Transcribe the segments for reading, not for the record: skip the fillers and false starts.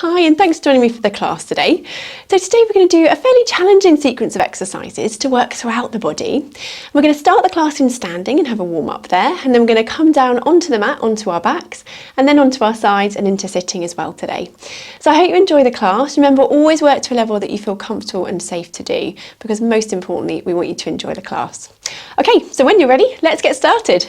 Hi, and thanks for joining me for the class today. So today we're going to do a fairly challenging sequence of exercises to work throughout the body. We're going to start the class in standing and have a warm up there, and then we're going to come down onto the mat, onto our backs, and then onto our sides and into sitting as well today. So I hope you enjoy the class. Remember, always work to a level that you feel comfortable and safe to do, because most importantly, we want you to enjoy the class. Okay, so when you're ready, let's get started.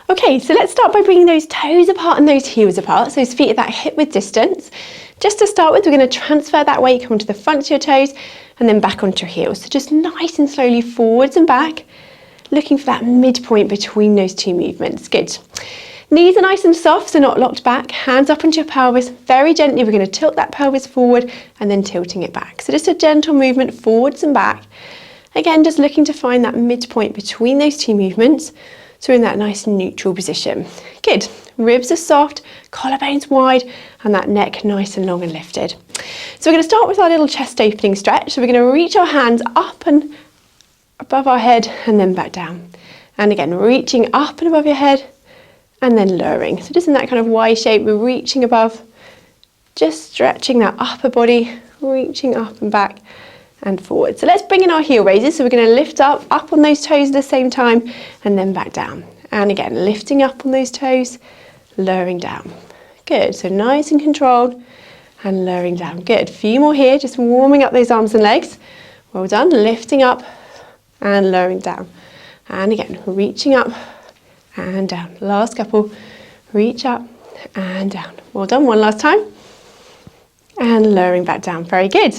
Okay, so let's start by bringing those toes apart and those heels apart, so those feet at that hip width distance. Just to start with, we're going to transfer that weight, come onto the front of your toes and then back onto your heels. So just nice and slowly forwards and back, looking for that midpoint between those two movements. Good. Knees are nice and soft, so not locked back. Hands up onto your pelvis. Very gently, we're going to tilt that pelvis forward and then tilting it back. So just a gentle movement forwards and back. Again, just looking to find that midpoint between those two movements. So we're in that nice neutral position. Good. Ribs are soft, collarbones wide, and that neck nice and long and lifted. So we're going to start with our little chest opening stretch. So we're going to reach our hands up and above our head and then back down. And again, reaching up and above your head and then lowering. So just in that kind of Y shape, we're reaching above, just stretching that upper body, reaching up and back and forward. So let's bring in our heel raises. So we're going to lift up on those toes at the same time and then back down. And again, lifting up on those toes, lowering down. Good, so nice and controlled and lowering down. Good, a few more here, just warming up those arms and legs. Well done, lifting up and lowering down. And again, reaching up and down. Last couple, reach up and down. Well done, one last time. And lowering back down, very good.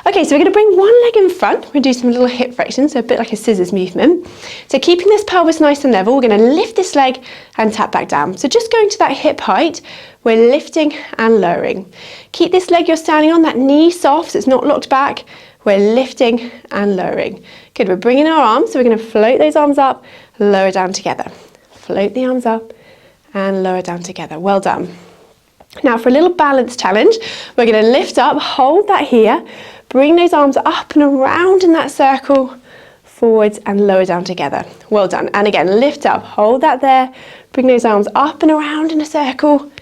Okay, so we're going to bring one leg in front. We're going to do some little hip flexsions, so a bit like a scissors movement. So keeping this pelvis nice and level, we're going to lift this leg and tap back down. So just going to that hip height, we're lifting and lowering. Keep this leg you're standing on, that knee soft, so it's not locked back. We're lifting and lowering. Good, we're bringing our arms, so we're going to float those arms up, lower down together. Float the arms up and lower down together. Well done. Now for a little balance challenge, we're going to lift up, hold that here, bring those arms up and around in that circle, forwards and lower down together. Well done. And again, lift up, hold that there, bring those arms up and around in a circle,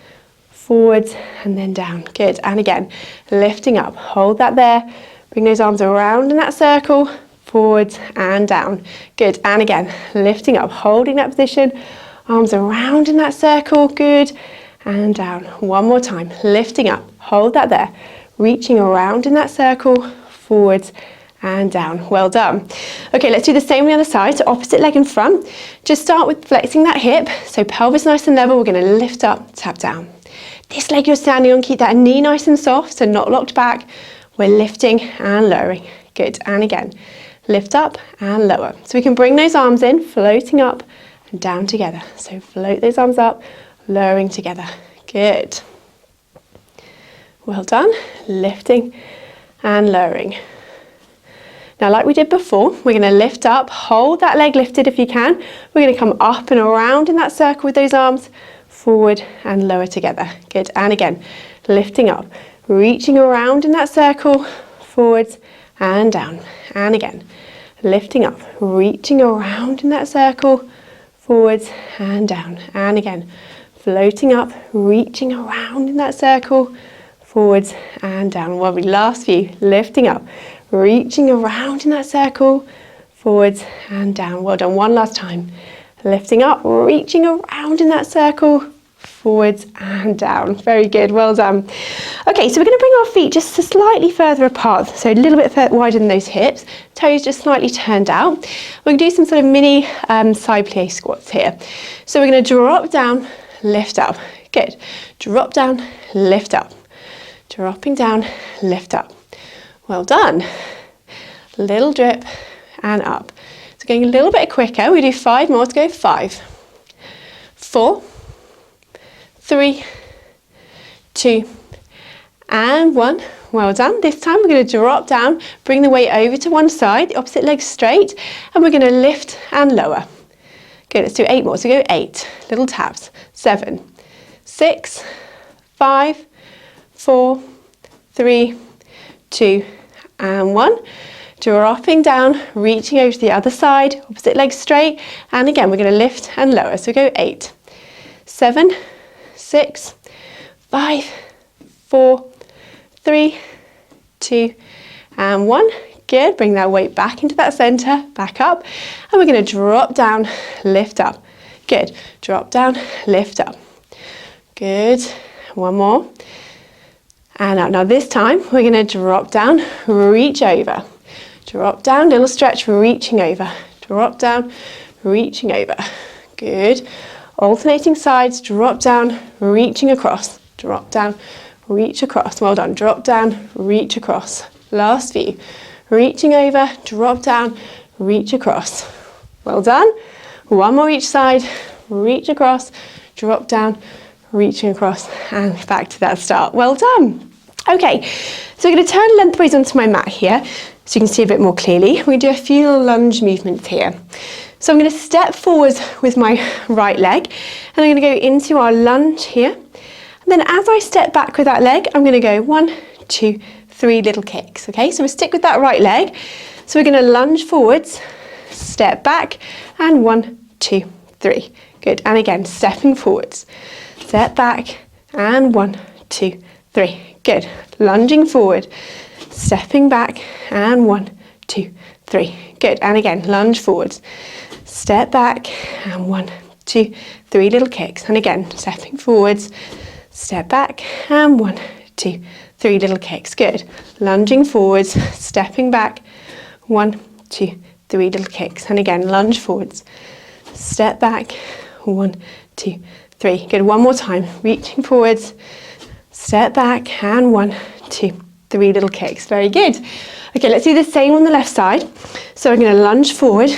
forwards and then down. Good. And again, lifting up, hold that there, bring those arms around in that circle, forwards and down. Good. And again, lifting up, holding that position, arms around in that circle. Good. And down. One more time, lifting up, hold that there, reaching around in that circle, forwards and down. Well done. Okay, let's do the same on the other side. So opposite leg in front. Just start with flexing that hip. So pelvis nice and level, we're going to lift up, tap down. This leg you're standing on, keep that knee nice and soft, so not locked back. We're lifting and lowering. Good. And again, lift up and lower. So we can bring those arms in, floating up and down together. So float those arms up, lowering together. Good. Well done. Lifting and lowering. Now, like we did before, we're going to lift up, hold that leg lifted if you can. We're going to come up and around in that circle with those arms, forward and lower together. Good. And again, lifting up, reaching around in that circle, forwards and down. And again, lifting up, reaching around in that circle, forwards and down. And again, floating up, reaching around in that circle, forwards and down. Well, we last few, lifting up, reaching around in that circle, forwards and down. Well done, one last time. Lifting up, reaching around in that circle, forwards and down. Very good, well done. Okay, so we're going to bring our feet just slightly further apart, so a little bit wider than those hips, toes just slightly turned out. We're going to do some sort of mini side plie squats here. So we're going to drop down, lift up. Good. Drop down, lift up. Dropping down, lift up. Well done. Little drip and up. So going a little bit quicker. We do 5 more to go. 5, 4, 3, 2 and 1. Well done. This time we're going to drop down, bring the weight over to one side, the opposite leg straight, and we're going to lift and lower. Good, let's do 8 more. So go 8, little taps. 7, 6, 5, 4, 3, 2 and 1. Dropping down, reaching over to the other side, opposite leg straight, and again we're going to lift and lower. So go 8, 7, 6, 5, 4, 3, 2, and 1. Good. Bring that weight back into that center, back up. And we're going to drop down, lift up. Good. Drop down, lift up. Good. One more. And out. Now this time, we're going to drop down, reach over. Drop down, little stretch, reaching over. Drop down, reaching over. Good. Alternating sides, drop down, reaching across. Drop down, reach across. Well done. Drop down, reach across. Last few. Reaching over, drop down, reach across. Well done. One more each side. Reach across, drop down, reaching across, and back to that start. Well done. Okay, so we're going to turn lengthways onto my mat here so you can see a bit more clearly. We're going to do a few little lunge movements here. So I'm going to step forwards with my right leg, and I'm going to go into our lunge here. And then as I step back with that leg, I'm going to go 1, 2, 3 little kicks. Okay, so we'll stick with that right leg. So we're going to lunge forwards, step back, and 1, 2, 3. Good, and again, stepping forwards. Step back, and 1, 2, 3. Good, lunging forward, stepping back, and 1, 2, 3. Good, and again, lunge forwards. Step back, and 1, 2, 3 little kicks. And again, stepping forwards, step back, and 1, 2, 3 little kicks. Good, lunging forwards, stepping back, 1, 2, 3 little kicks. And again, lunge forwards, step back, 1, 2, 3. Good, one more time, reaching forwards, step back, and 1, 2, 3 little kicks. Very good. Okay, let's do the same on the left side. So we're going to lunge forward,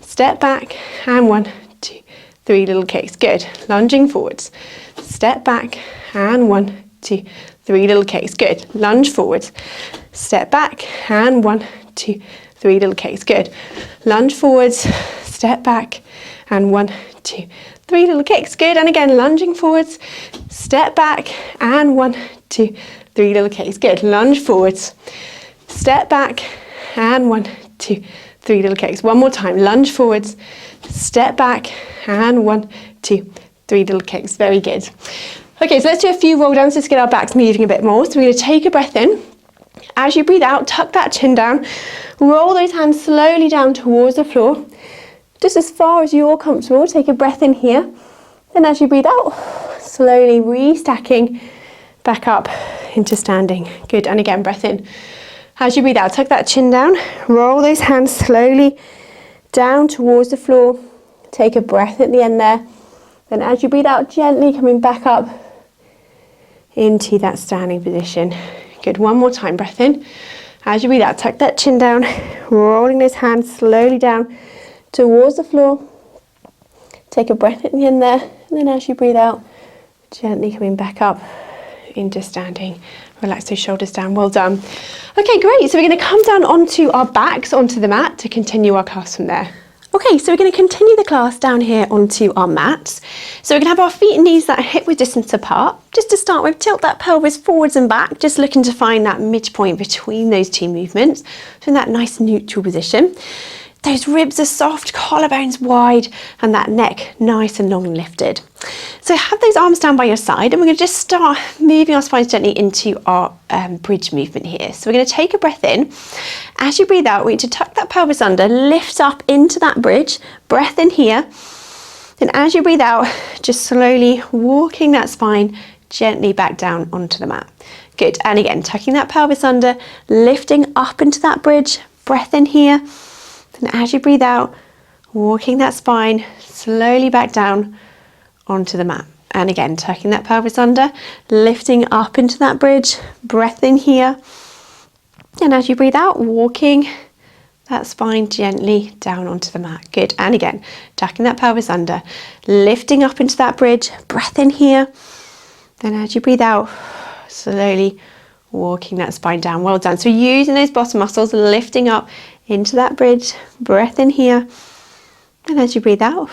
step back, and 1, 2, 3 little kicks. Good, lunging forwards, step back, and 1, 2, 3 little kicks. Good, lunge forwards, step back, and 1, 2, 3 little kicks. Good, lunge forwards, step back, and 1, 2, 3 little kicks. Good, and again, lunging forwards, step back, and 1, 2, 3 little kicks. Good, lunge forwards, step back, and 1, 2, 3 little kicks. One more time, lunge forwards, step back, and 1, 2, 3 little kicks. Very good. Okay, so let's do a few roll downs just to get our backs moving a bit more. So we're going to take a breath in. As you breathe out, tuck that chin down, roll those hands slowly down towards the floor, just as far as you're comfortable. Take a breath in here. Then as you breathe out, slowly restacking back up into standing. Good, and again, breath in. As you breathe out, tuck that chin down, roll those hands slowly down towards the floor. Take a breath at the end there. Then as you breathe out, gently coming back up into that standing position. Good, one more time, breath in. As you breathe out, tuck that chin down, rolling those hands slowly down towards the floor. Take a breath at the end there. And then as you breathe out, gently coming back up into standing. Relax those shoulders down. Well done. Okay, great. So we're going to come down onto our backs, onto the mat to continue our class from there. Okay, so we're going to continue the class down here onto our mats. So we're going to have our feet and knees that are hip width distance apart. Just to start with, tilt that pelvis forwards and back, just looking to find that midpoint between those two movements. So in that nice neutral position. Those ribs are soft, collarbones wide, and that neck nice and long and lifted. So have those arms down by your side, and we're going to just start moving our spines gently into our bridge movement here. So we're going to take a breath in. As you breathe out, we need to tuck that pelvis under, lift up into that bridge, breath in here. Then as you breathe out, just slowly walking that spine gently back down onto the mat. Good, and again, tucking that pelvis under, lifting up into that bridge, breath in here. Then as you breathe out, walking that spine slowly back down onto the mat. And again, tucking that pelvis under, lifting up into that bridge, breath in here. And as you breathe out, walking that spine gently down onto the mat. Good. And again, tucking that pelvis under, lifting up into that bridge, breath in here. Then as you breathe out, slowly walking that spine down. Well done. So using those bottom muscles, lifting up into that bridge, breath in here. And as you breathe out,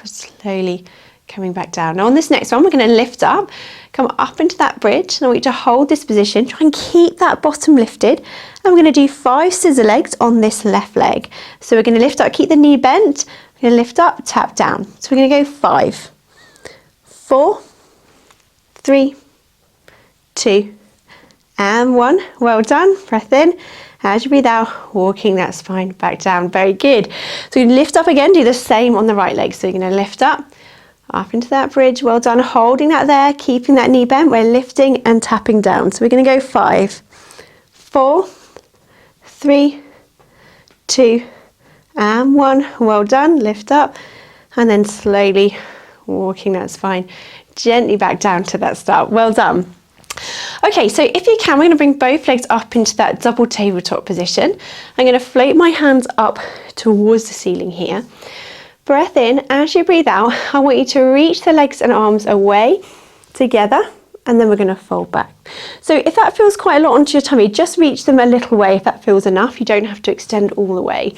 slowly coming back down. Now on this next one, we're going to lift up, come up into that bridge. Now we need to hold this position, try and keep that bottom lifted. And we're going to do 5 scissor legs on this left leg. So we're going to lift up, keep the knee bent. We're going to lift up, tap down. So we're going to go 5, 4, 3, 2, And 1, well done, breath in. As you breathe out, walking that spine back down, very good. So you lift up again, do the same on the right leg. So you're going to lift up into that bridge, well done, holding that there, keeping that knee bent, we're lifting and tapping down. So we're going to go 5, 4, 3, 2, and 1, well done, lift up, and then slowly walking that spine gently back down to that start, well done. Okay, so if you can, we're going to bring both legs up into that double tabletop position. I'm going to float my hands up towards the ceiling here. Breath in, as you breathe out, I want you to reach the legs and arms away together, and then we're going to fold back. So if that feels quite a lot onto your tummy, just reach them a little way if that feels enough. You don't have to extend all the way.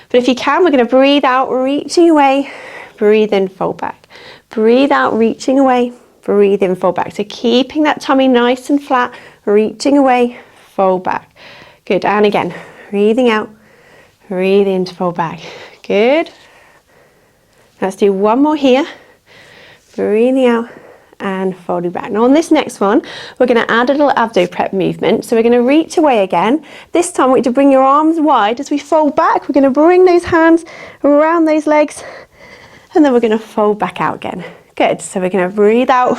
But if you can, we're going to breathe out, reaching away, breathe in, fold back. Breathe out, reaching away, breathe in, fold back. So keeping that tummy nice and flat, reaching away, fold back. Good, and again, breathing out, breathe in to fold back. Good. Let's do one more here. Breathing out and folding back. Now on this next one, we're going to add a little abdo prep movement. So we're going to reach away again. This time I want you to bring your arms wide as we fold back. We're going to bring those hands around those legs, and then we're going to fold back out again. Good. So we're going to breathe out,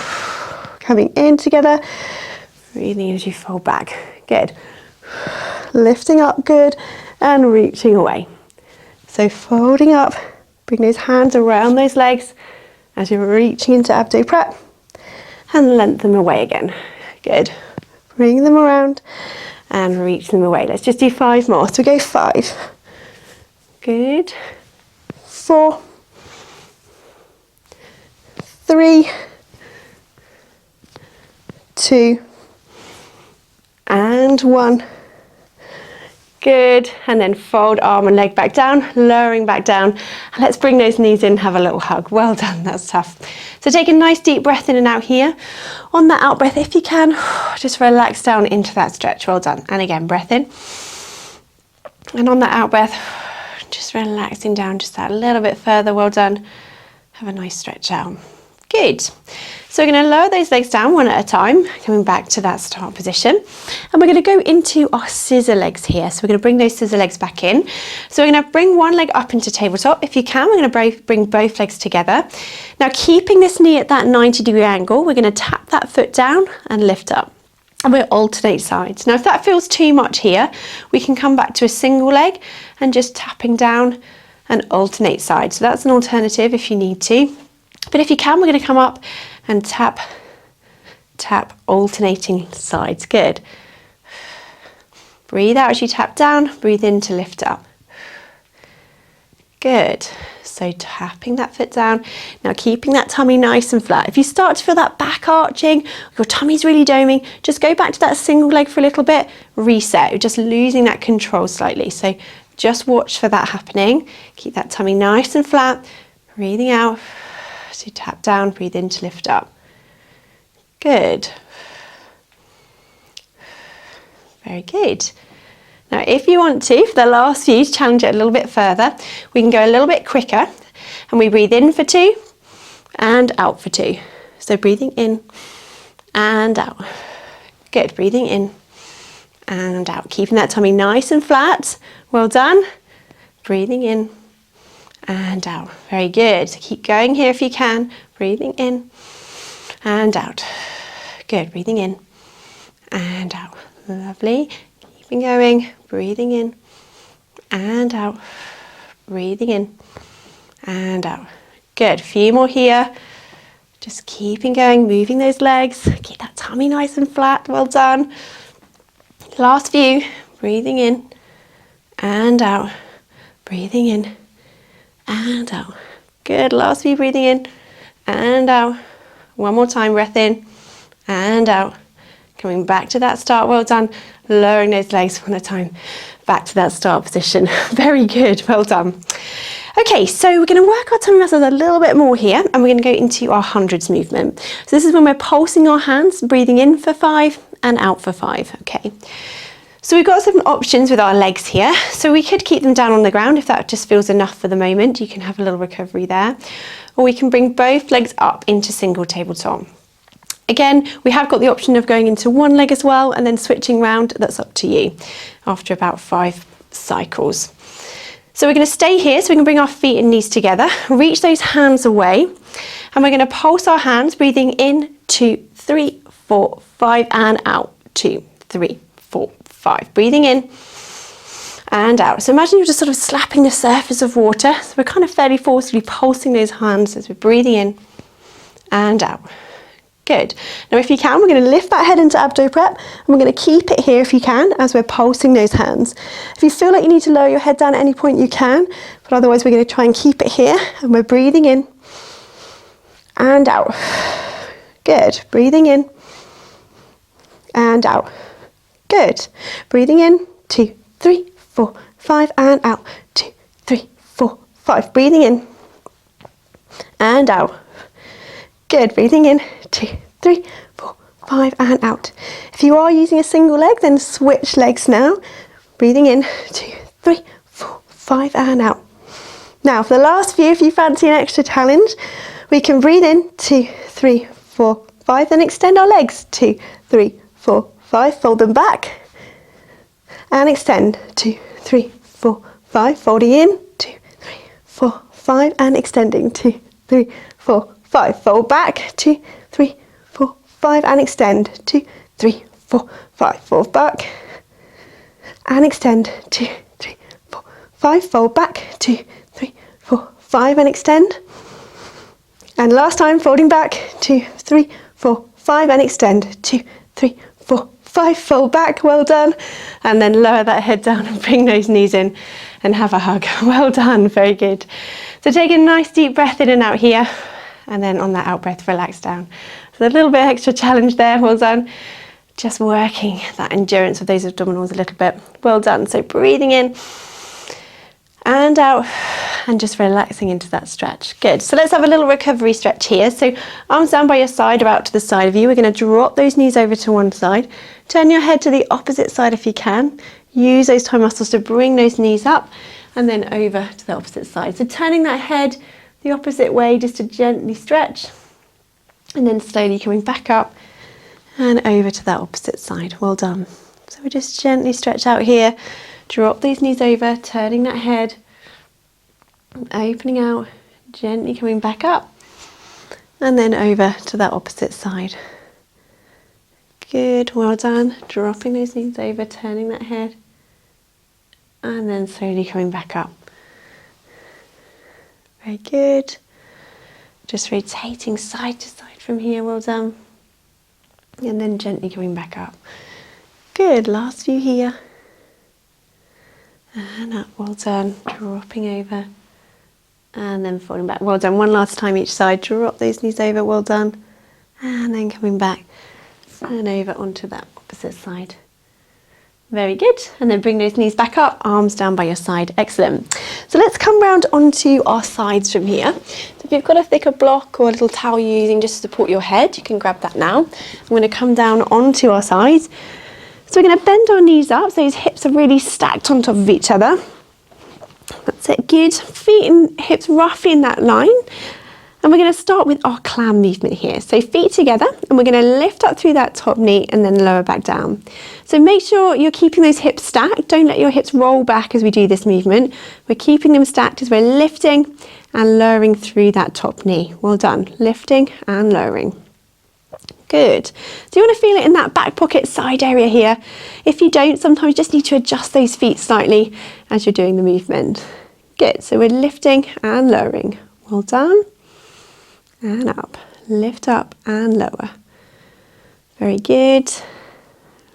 coming in together, breathing in as you fold back. Good. Lifting up, good, and reaching away. So folding up, bring those hands around those legs as you're reaching into abdo prep, and lengthen them away again. Good. Bring them around and reach them away. Let's just do 5 more. So we go 5. Good. 4, 3, 2, and 1. Good, and then fold arm and leg back down, lowering back down, and let's bring those knees in, have a little hug. Well done, that's tough. So take a nice deep breath in and out here. On that out breath, if you can, just relax down into that stretch. Well done, and again, breath in. And on that out breath, just relaxing down just that little bit further. Well done. Have a nice stretch out. Good. So we're going to lower those legs down one at a time, coming back to that start position. And we're going to go into our scissor legs here. So we're going to bring those scissor legs back in. So we're going to bring one leg up into tabletop. If you can, we're going to bring both legs together. Now keeping this knee at that 90-degree angle, we're going to tap that foot down and lift up. And we'll alternate sides. Now if that feels too much here, we can come back to a single leg and just tapping down and alternate sides. So that's an alternative if you need to. But if you can, we're going to come up and tap, tap, alternating sides. Good. Breathe out as you tap down, breathe in to lift up. Good. So tapping that foot down. Now keeping that tummy nice and flat. If you start to feel that back arching, your tummy's really doming, just go back to that single leg for a little bit, reset. You're just losing that control slightly. So just watch for that happening. Keep that tummy nice and flat, breathing out. So tap down, breathe in to lift up. Good. Very good. Now if you want to, for the last few, challenge it a little bit further. We can go a little bit quicker, and we breathe in for 2 and out for 2. So breathing in and out. Good, breathing in and out. Keeping that tummy nice and flat. Well done. Breathing in and out. Very good. So keep going here if you can. Breathing in and out. Good. Breathing in and out. Lovely. Keeping going. Breathing in and out. Breathing in and out. Good. A few more here. Just keeping going. Moving those legs. Keep that tummy nice and flat. Well done. Last few. Breathing in and out. Breathing in and out. Good. Last few, breathing in and out. One more time, breath in and out. Coming back to that start. Well done. Lowering those legs one at a time. Back to that start position. Very good. Well done. Okay, so we're going to work our tummy muscles a little bit more here, and we're going to go into our hundreds movement. So this is when we're pulsing our hands, breathing in for 5 and out for 5. Okay. So we've got some options with our legs here. So we could keep them down on the ground if that just feels enough for the moment. You can have a little recovery there. Or we can bring both legs up into single tabletop. Again, we have got the option of going into one leg as well and then switching round. That's up to you after about 5 cycles. So we're going to stay here so we can bring our feet and knees together, reach those hands away, and we're going to pulse our hands, breathing in, 2, 3, 4, 5, and out, 2, 3, 4, 5. Breathing in and out. So imagine you're just sort of slapping the surface of water. So we're kind of fairly forcefully pulsing those hands as we're breathing in and out. Good. Now if you can, we're going to lift that head into abdo prep, and we're going to keep it here if you can as we're pulsing those hands. If you feel like you need to lower your head down at any point, you can, but otherwise we're going to try and keep it here, and we're breathing in and out. Good. Breathing in and out. Good. Breathing in, 2, 3, 4, 5, and out, 2, 3, 4, 5. Breathing in and out. Good. Breathing in, 2, 3, 4, 5, and out. If you are using a single leg, then switch legs now. Breathing in, 2, 3, 4, 5, and out. Now for the last few, if you fancy an extra challenge, we can breathe in, 2, 3, 4, 5, then extend our legs, 2, 3, 4, 5, fold them back, and extend, 2, 3, 4, 5, folding in, 2, 3, 4, 5, and extending, 2, 3, 4, 5, fold back, 2, 3, 4, 5, and extend, 2, 3, 4, 5, fold back, and extend, 2, 3, 4, 5, fold back, 2, 3, 4, 5, and extend, and last time, folding back, 2, 3, 4, 5, and extend, 2, 3, 4, 5, fold back, well done, and then lower that head down and bring those knees in and have a hug. Well done, very good. So take a nice deep breath in and out here, and then on that out breath, relax down. So a little bit extra challenge there, well done. Just working that endurance of those abdominals a little bit, well done. So breathing in and out, and just relaxing into that stretch. Good. So let's have a little recovery stretch here. So arms down by your side or out to the side of you. We're going to drop those knees over to one side. Turn your head to the opposite side if you can. Use those toe muscles to bring those knees up and then over to the opposite side. So turning that head the opposite way just to gently stretch, and then slowly coming back up and over to that opposite side. Well done. So we just gently stretch out here. Drop these knees over, turning that head, opening out, gently coming back up, and then over to that opposite side. Good, well done. Dropping those knees over, turning that head, and then slowly coming back up. Very good. Just rotating side to side from here, well done. And then gently coming back up. Good, last few here. And up, well done. Dropping over and then falling back. Well done. One last time each side. Drop those knees over, well done. And then coming back and over onto that opposite side. Very good. And then bring those knees back up, arms down by your side. Excellent. So let's come round onto our sides from here. So if you've got a thicker block or a little towel you're using just to support your head, you can grab that now. I'm going to come down onto our sides. So we're going to bend our knees up so those hips are really stacked on top of each other. That's it, good. Feet and hips roughly in that line. And we're going to start with our clam movement here. So feet together, and we're going to lift up through that top knee and then lower back down. So make sure you're keeping those hips stacked. Don't let your hips roll back as we do this movement. We're keeping them stacked as we're lifting and lowering through that top knee. Well done. Lifting and lowering. Good. So you want to feel it in that back pocket side area here. If you don't, sometimes you just need to adjust those feet slightly as you're doing the movement. Good. So we're lifting and lowering. Well done. And up. Lift up and lower. Very good.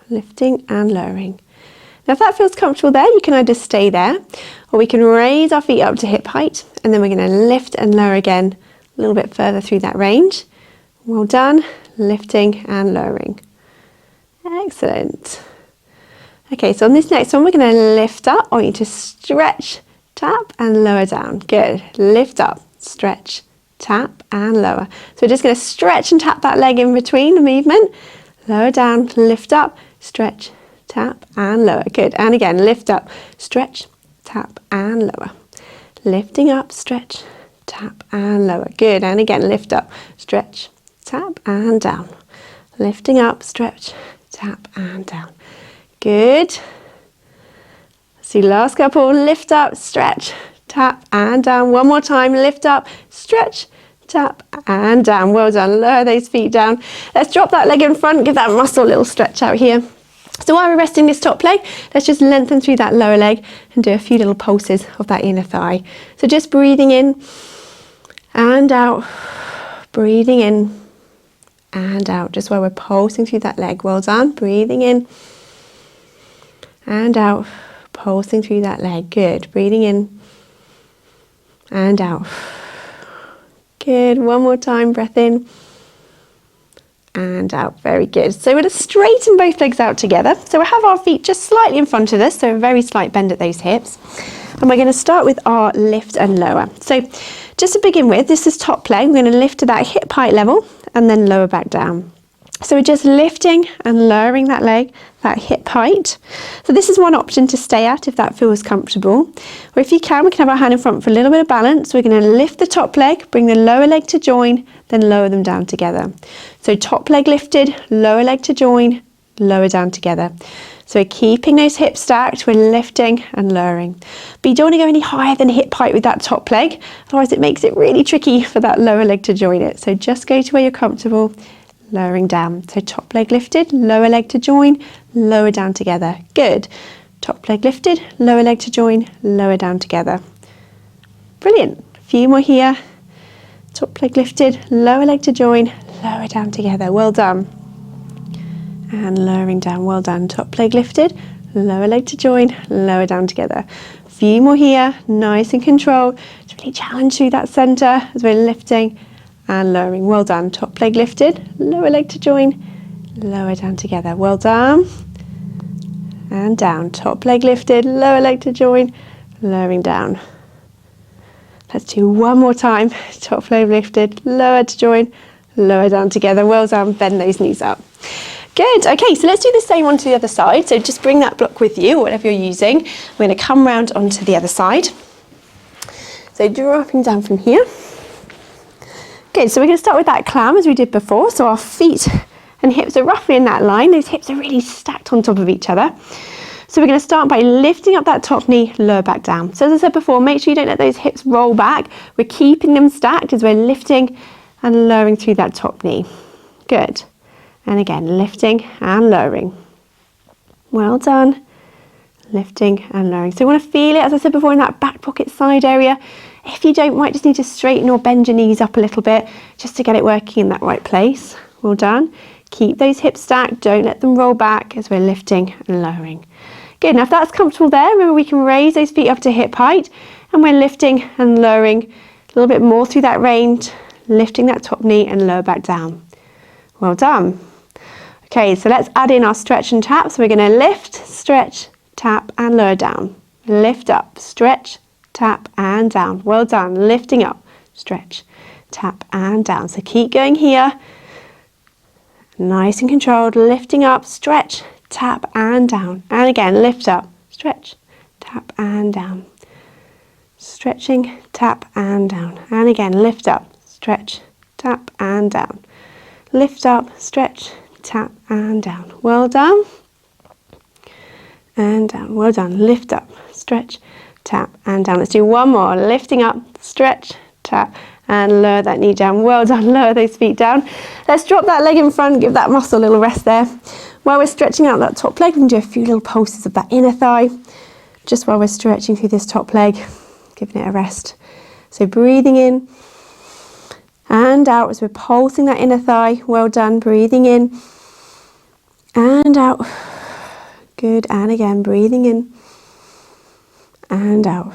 Lifting and lowering. Now if that feels comfortable there, you can either stay there, or we can raise our feet up to hip height, and then we're going to lift and lower again a little bit further through that range. Well done. Lifting and lowering. Excellent. Okay, so on this next one, we're going to lift up. I want you to stretch, tap, and lower down. Good. Lift up, stretch, tap, and lower. So we're just going to stretch and tap that leg in between the movement. Lower down, lift up, stretch, tap, and lower. Good. And again, lift up, stretch, tap, and lower. Lifting up, stretch, tap, and lower. Good. And again, lift up, stretch, tap, and down. lifting up, stretch, tap and down. Good. So last couple, lift up, stretch, tap and down. One more time, lift up, stretch, tap and down. Well done. Lower those feet down. Let's drop that leg in front, give that muscle a little stretch out here. So while we're resting this top leg, let's just lengthen through that lower leg and do a few little pulses of that inner thigh. So just breathing in and out, breathing in and out, just while we're pulsing through that leg. Well done. Breathing in and out, pulsing through that leg. Good. Breathing in and out. Good. One more time. Breath in and out. Very good. So we're going to straighten both legs out together. So we'll have our feet just slightly in front of us, so a very slight bend at those hips. And we're going to start with our lift and lower. So just to begin with, this is top leg. We're going to lift to that hip height level and then lower back down. So we're just lifting and lowering that leg, that hip height. So this is one option to stay at if that feels comfortable. Or if you can, we can have our hand in front for a little bit of balance. We're going to lift the top leg, bring the lower leg to join, then lower them down together. So top leg lifted, lower leg to join, lower down together. So we're keeping those hips stacked, we're lifting and lowering. But you don't want to go any higher than hip height with that top leg, otherwise it makes it really tricky for that lower leg to join it. So just go to where you're comfortable, lowering down. So top leg lifted, lower leg to join, lower down together. Good. Top leg lifted, lower leg to join, lower down together. Brilliant. A few more here. Top leg lifted, lower leg to join, lower down together. Well done. And lowering down. Well done. Top leg lifted, lower leg to join, lower down together. A few more here. Nice and controlled. Just really challenge through that center as we're lifting and lowering. Well done. Top leg lifted, lower leg to join, lower down together. Well done. And down. Top leg lifted, lower leg to join, lowering down. Let's do one more time. Top leg lifted, lower to join, lower down together. Well done. Bend those knees up. Good. Okay, so let's do the same one to the other side. So just bring that block with you, whatever you're using. We're going to come round onto the other side. So dropping down from here. Good, so we're going to start with that clam as we did before. So our feet and hips are roughly in that line. Those hips are really stacked on top of each other. So we're going to start by lifting up that top knee, lower back down. So as I said before, make sure you don't let those hips roll back. We're keeping them stacked as we're lifting and lowering through that top knee. Good. And again, lifting and lowering. Well done. Lifting and lowering. So you want to feel it, as I said before, in that back pocket side area. If you don't, you might just need to straighten or bend your knees up a little bit just to get it working in that right place. Well done. Keep those hips stacked. Don't let them roll back as we're lifting and lowering. Good. Now if that's comfortable there, remember we can raise those feet up to hip height and we're lifting and lowering a little bit more through that range, lifting that top knee and lower back down. Well done. Okay, so let's add in our stretch and tap. So we're going to lift, stretch, tap and lower down. Lift up, stretch, tap and down. Well done. Lifting up, stretch, tap and down. So keep going here. Nice and controlled. Lifting up, stretch, tap and down. And again, lift up, stretch, tap and down. Stretching, tap and down. And again, lift up, stretch, tap and down. Lift up, stretch, tap and down. Well done. And down. Well done. Lift up, stretch, tap and down. Let's do one more. Lifting up, stretch, tap and lower that knee down. Well done. Lower those feet down. Let's drop that leg in front. Give that muscle a little rest there. While we're stretching out that top leg, we can do a few little pulses of that inner thigh. Just while we're stretching through this top leg, giving it a rest. So breathing in and out as we're pulsing that inner thigh. Well done. Breathing in and out. Good. And again, breathing in and out.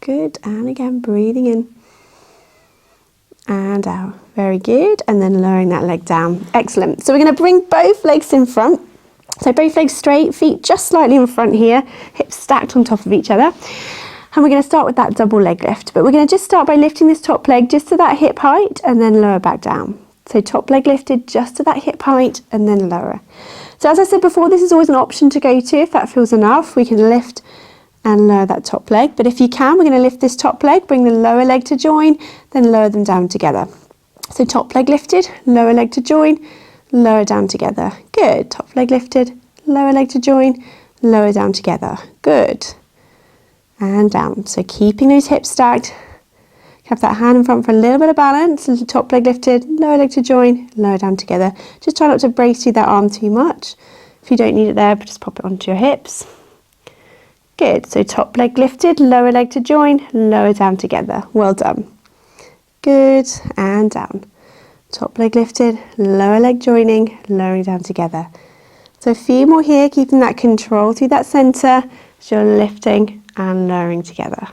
Good. And again, breathing in and out. Very good. And then lowering that leg down. Excellent. So we're going to bring both legs in front. So both legs straight, feet just slightly in front here, hips stacked on top of each other. And we're going to start with that double leg lift. But we're going to just start by lifting this top leg just to that hip height and then lower back down. So top leg lifted just to that hip height and then lower. So as I said before, this is always an option to go to if that feels enough. We can lift and lower that top leg. But if you can, we're going to lift this top leg, bring the lower leg to join, then lower them down together. So top leg lifted, lower leg to join, lower down together. Good. Top leg lifted, lower leg to join, lower down together. Good. And down. So keeping those hips stacked. Have that hand in front for a little bit of balance. Top leg lifted, lower leg to join, lower down together. Just try not to brace through that arm too much. If you don't need it there, just pop it onto your hips. Good. So top leg lifted, lower leg to join, lower down together. Well done. Good. And down. Top leg lifted, lower leg joining, lowering down together. So a few more here, keeping that control through that centre as you're lifting and lowering together.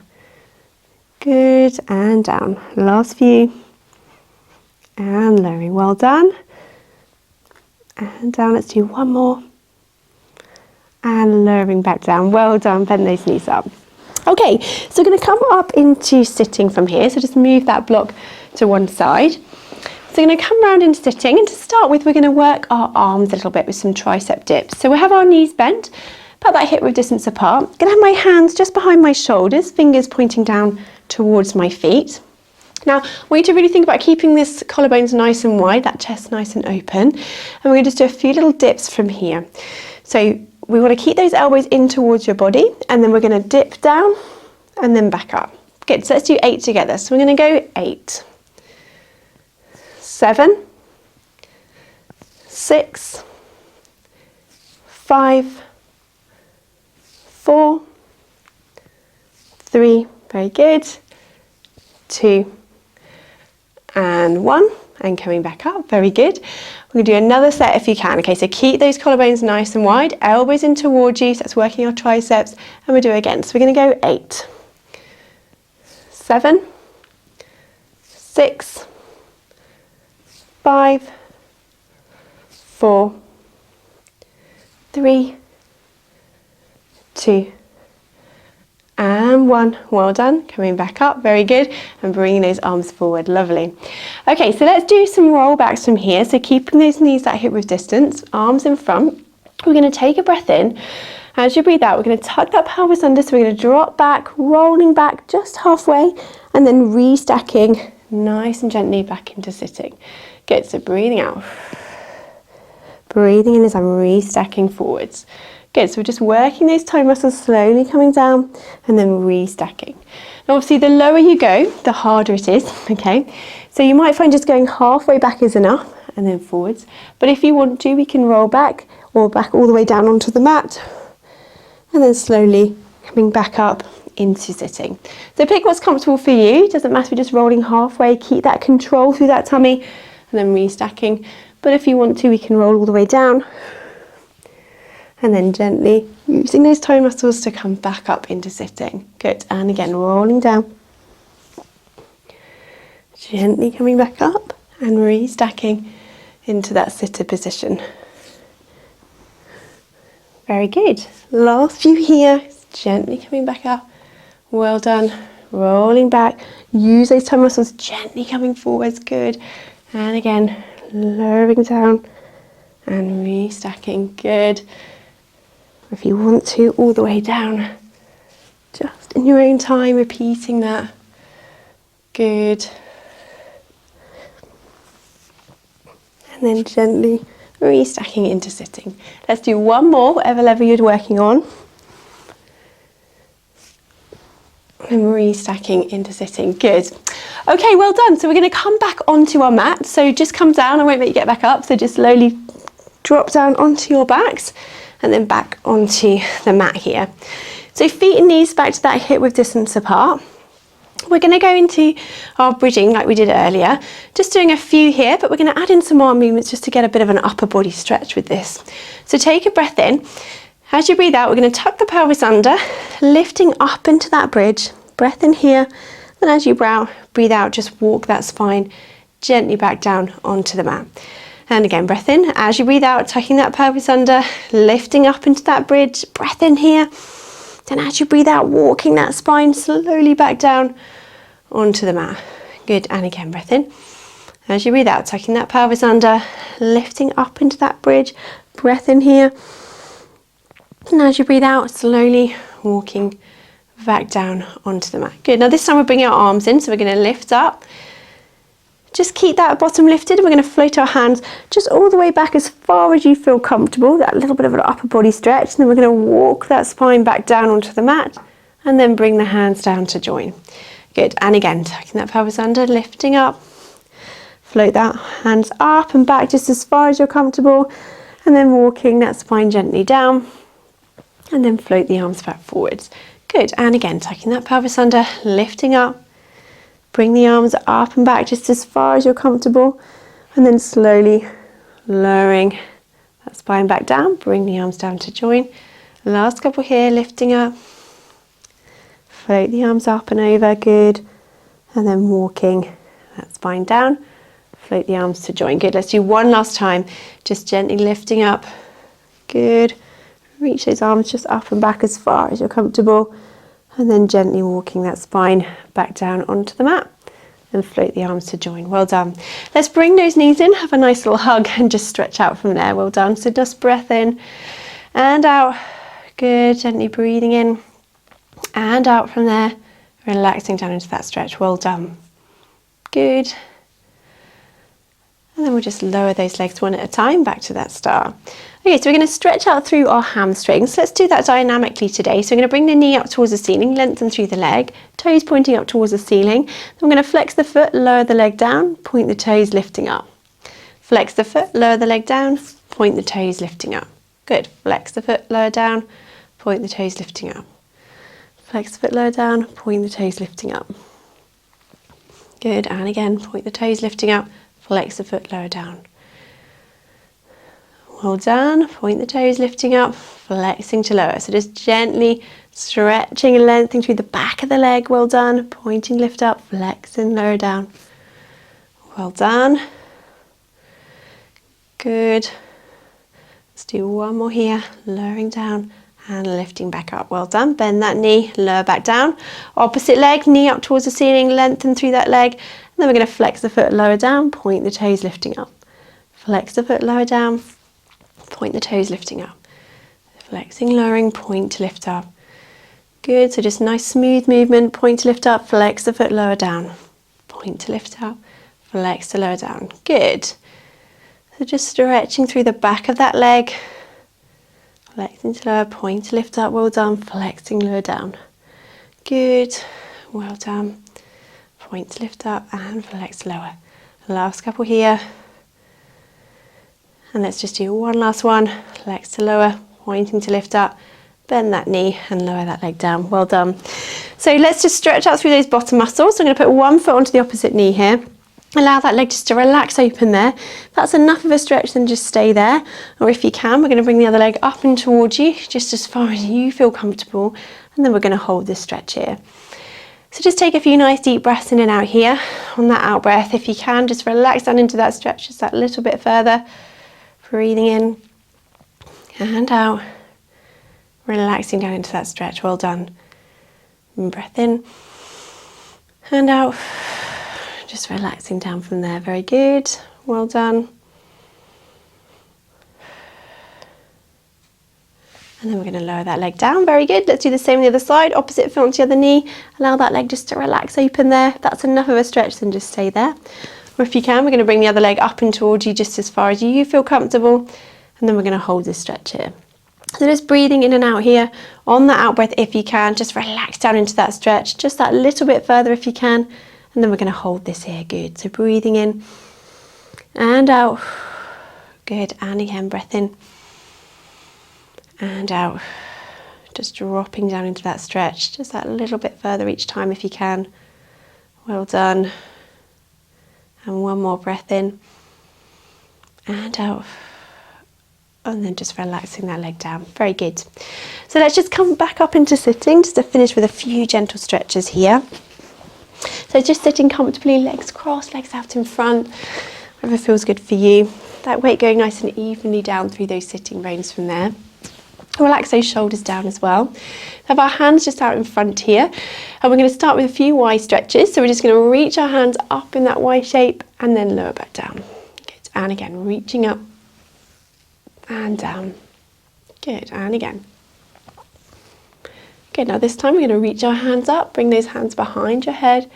Good, and down. Last few. And lowering. Well done. And down. Let's do one more. And lowering back down. Well done. Bend those knees up. Okay, so we're going to come up into sitting from here. So just move that block to one side. So we're going to come round into sitting. And to start with, we're going to work our arms a little bit with some tricep dips. So we'll have our knees bent, about that hip width distance apart. I'm going to have my hands just behind my shoulders, fingers pointing down towards my feet. Now, I want you to really think about keeping this collarbones nice and wide, that chest nice and open. And we're going to just do a few little dips from here. So we want to keep those elbows in towards your body, and then we're going to dip down and then back up. Good, so let's do 8 together. So we're going to go 8, 7, 6, 5, 4, 3, very good, 2, and 1, and coming back up, very good. We're going to do another set if you can. Okay, so keep those collarbones nice and wide, elbows in towards you, so that's working our triceps, and we'll do it again. So we're going to go 8, 7, 6, 5, 4, 3, 2, and 1. Well done. Coming back up, very good, and bringing those arms forward. Lovely. Okay, so let's do some rollbacks from here. So keeping those knees that hip width distance, arms in front. We're going to take a breath in. As you breathe out, we're going to tuck that pelvis under, so we're going to drop back, rolling back just halfway, and then restacking nice and gently back into sitting. Good, so breathing out. Breathing in as I'm restacking forwards. Good, so we're just working those toe muscles, slowly coming down and then restacking. Now obviously the lower you go, the harder it is, okay? So you might find just going halfway back is enough and then forwards. But if you want to, we can roll back or back all the way down onto the mat and then slowly coming back up into sitting. So pick what's comfortable for you. It doesn't matter if you're just rolling halfway, keep that control through that tummy and then restacking. But if you want to, we can roll all the way down and then gently using those toe muscles to come back up into sitting. Good, and again, rolling down. Gently coming back up and restacking into that sitter position. Very good. Last few here, gently coming back up. Well done. Rolling back. Use those toe muscles, gently coming forwards. Good. And again, lowering down and restacking. Good. If you want to, all the way down, just in your own time, repeating that. Good. And then gently restacking into sitting. Let's do one more, whatever level you're working on. And restacking into sitting. Good. Okay, well done. So we're going to come back onto our mat. So just come down, I won't make you get back up. So just slowly drop down onto your backs and then back onto the mat here. So feet and knees back to that hip width distance apart. We're going to go into our bridging like we did earlier, just doing a few here, but we're going to add in some arm movements just to get a bit of an upper body stretch with this. So take a breath in. As you breathe out, we're going to tuck the pelvis under, lifting up into that bridge. Breath in here, and as you breathe out, just walk that spine gently back down onto the mat. And again, breath in. As you breathe out, tucking that pelvis under, lifting up into that bridge. Breath in here. Then as you breathe out, walking that spine slowly back down onto the mat. Good, and again, breath in. As you breathe out, tucking that pelvis under, lifting up into that bridge. Breath in here. And as you breathe out, slowly walking back down onto the mat. Good, now this time we're bringing our arms in, so we're going to lift up, Just keep that bottom lifted. We're going to float our hands just all the way back as far as you feel comfortable, that little bit of an upper body stretch. And then we're going to walk that spine back down onto the mat and then bring the hands down to join. Good, and again, tucking that pelvis under, lifting up. Float that hands up and back just as far as you're comfortable. And then walking that spine gently down. And then float the arms back forwards. Good, and again, tucking that pelvis under, lifting up. Bring the arms up and back just as far as you're comfortable. And then slowly lowering that spine back down. Bring the arms down to join. Last couple here, lifting up. Float the arms up and over, good. And then walking that spine down. Float the arms to join. Good, let's do one last time. Just gently lifting up. Good. Reach those arms just up and back as far as you're comfortable. And then gently walking that spine back down onto the mat. And float the arms to join. Well done. Let's bring those knees in, have a nice little hug and just stretch out from there. Well done. So just breath in and out. Good, gently breathing in and out from there. Relaxing down into that stretch. Well done. Good. And then we'll just lower those legs one at a time back to that start. Okay, so we're going to stretch out through our hamstrings. Let's do that dynamically today. So we're going to bring the knee up towards the ceiling, lengthen through the leg, toes pointing up towards the ceiling. Then we're going to flex the foot, lower the leg down, point the toes lifting up. Flex the foot, lower the leg down, point the toes lifting up. Good. Flex the foot, lower down, point the toes lifting up. Flex the foot, lower down, point the toes lifting up. Good. And again, point the toes lifting up, flex the foot, lower down. Well done. Point the toes lifting up, flexing to lower. So just gently stretching and lengthening through the back of the leg. Well done. Pointing, lift up, flexing, lower down. Well done. Good. Let's do one more here. Lowering down and lifting back up. Well done. Bend that knee, lower back down. Opposite leg, knee up towards the ceiling, lengthen through that leg. And then we're going to flex the foot, lower down, point the toes lifting up. Flex the foot, lower down. Point the toes lifting up. Flexing, lowering, point to lift up. Good, so just nice smooth movement. Point to lift up, flex the foot, lower down. Point to lift up, flex to lower down. Good. So just stretching through the back of that leg. Flexing to lower, point to lift up, well done. Flexing, lower down. Good, well done. Point to lift up and flex to lower. Last couple here. And let's just do one last one. Flex to lower, pointing to lift up, bend that knee and lower that leg down. Well done. So let's just stretch out through those bottom muscles. So I'm going to put one foot onto the opposite knee here. Allow that leg just to relax open there. If that's enough of a stretch, then just stay there. Or if you can, we're going to bring the other leg up and towards you, just as far as you feel comfortable. And then we're going to hold this stretch here. So just take a few nice deep breaths in and out here. On that out breath, if you can, just relax down into that stretch just that little bit further. Breathing in and out, relaxing down into that stretch. Well done. And breath in and out, just relaxing down from there. Very good. Well done. And then we're going to lower that leg down. Very good. Let's do the same on the other side. Opposite foot onto the other knee. Allow that leg just to relax open there. If that's enough of a stretch, then just stay there. Or if you can, we're going to bring the other leg up and towards you just as far as you feel comfortable. And then we're going to hold this stretch here. So just breathing in and out here. On that out breath, if you can, just relax down into that stretch. Just that little bit further if you can. And then we're going to hold this here. Good. So breathing in and out. Good. And again, breath in and out. Just dropping down into that stretch. Just that little bit further each time if you can. Well done. And one more breath in and out. And then just relaxing that leg down. Very good. So let's just come back up into sitting just to finish with a few gentle stretches here. So just sitting comfortably, legs crossed, legs out in front, whatever feels good for you. That weight going nice and evenly down through those sitting bones from there. Relax those shoulders down as well. Have our hands just out in front here. And we're going to start with a few Y stretches. So we're just going to reach our hands up in that Y shape and then lower back down. Good. And again, reaching up and down. Good. And again. Good. Now this time we're going to reach our hands up, bring those hands behind your head,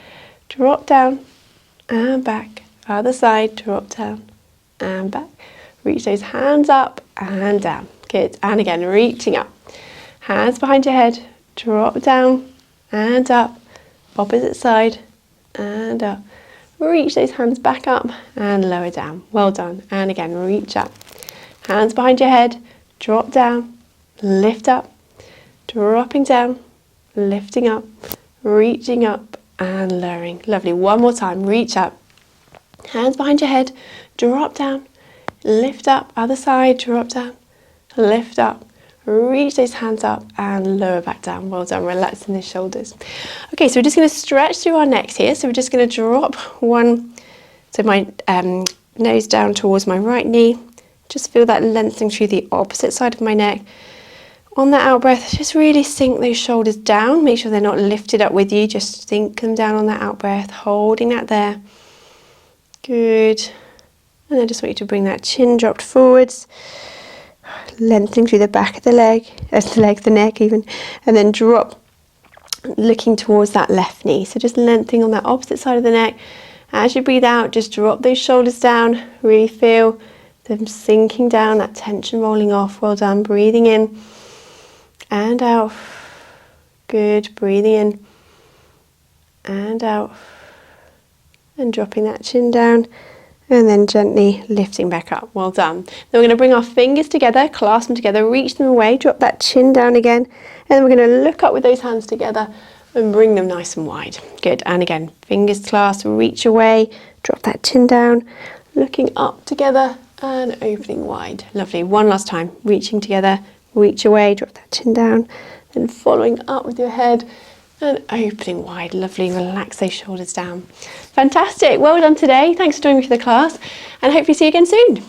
drop down and back, other side, drop down and back. Reach those hands up and down. Good. And again, reaching up. Hands behind your head, drop down and up. Opposite side and up. Reach those hands back up and lower down. Well done. And again, reach up. Hands behind your head, drop down, lift up, dropping down, lifting up, reaching up and lowering. Lovely. One more time. Reach up. Hands behind your head, drop down, lift up, other side, drop down, lift up, reach those hands up and lower back down. Well done, relaxing the shoulders. Okay, so we're just going to stretch through our necks here. So we're just going to drop one, so my nose down towards my right knee. Just feel that lengthening through the opposite side of my neck. On that out breath, just really sink those shoulders down. Make sure they're not lifted up with you. Just sink them down on that out breath, holding that there. Good. And I just want you to bring that chin dropped forwards, lengthening through the back of the leg, the neck even, and then drop, looking towards that left knee. So just lengthening on that opposite side of the neck. As you breathe out, just drop those shoulders down. Really feel them sinking down, that tension rolling off. Well done. Breathing in and out. Good. Breathing in and out. And dropping that chin down. And then gently lifting back up. Well done. Then we're going to bring our fingers together, clasp them together, reach them away, drop that chin down again. And then we're going to look up with those hands together and bring them nice and wide. Good. And again, fingers clasped, reach away, drop that chin down, looking up together and opening wide. Lovely. One last time. Reaching together, reach away, drop that chin down, then following up with your head and opening wide. Lovely. Relax those shoulders down. Fantastic. Well done today. Thanks for joining me for the class and hopefully see you again soon.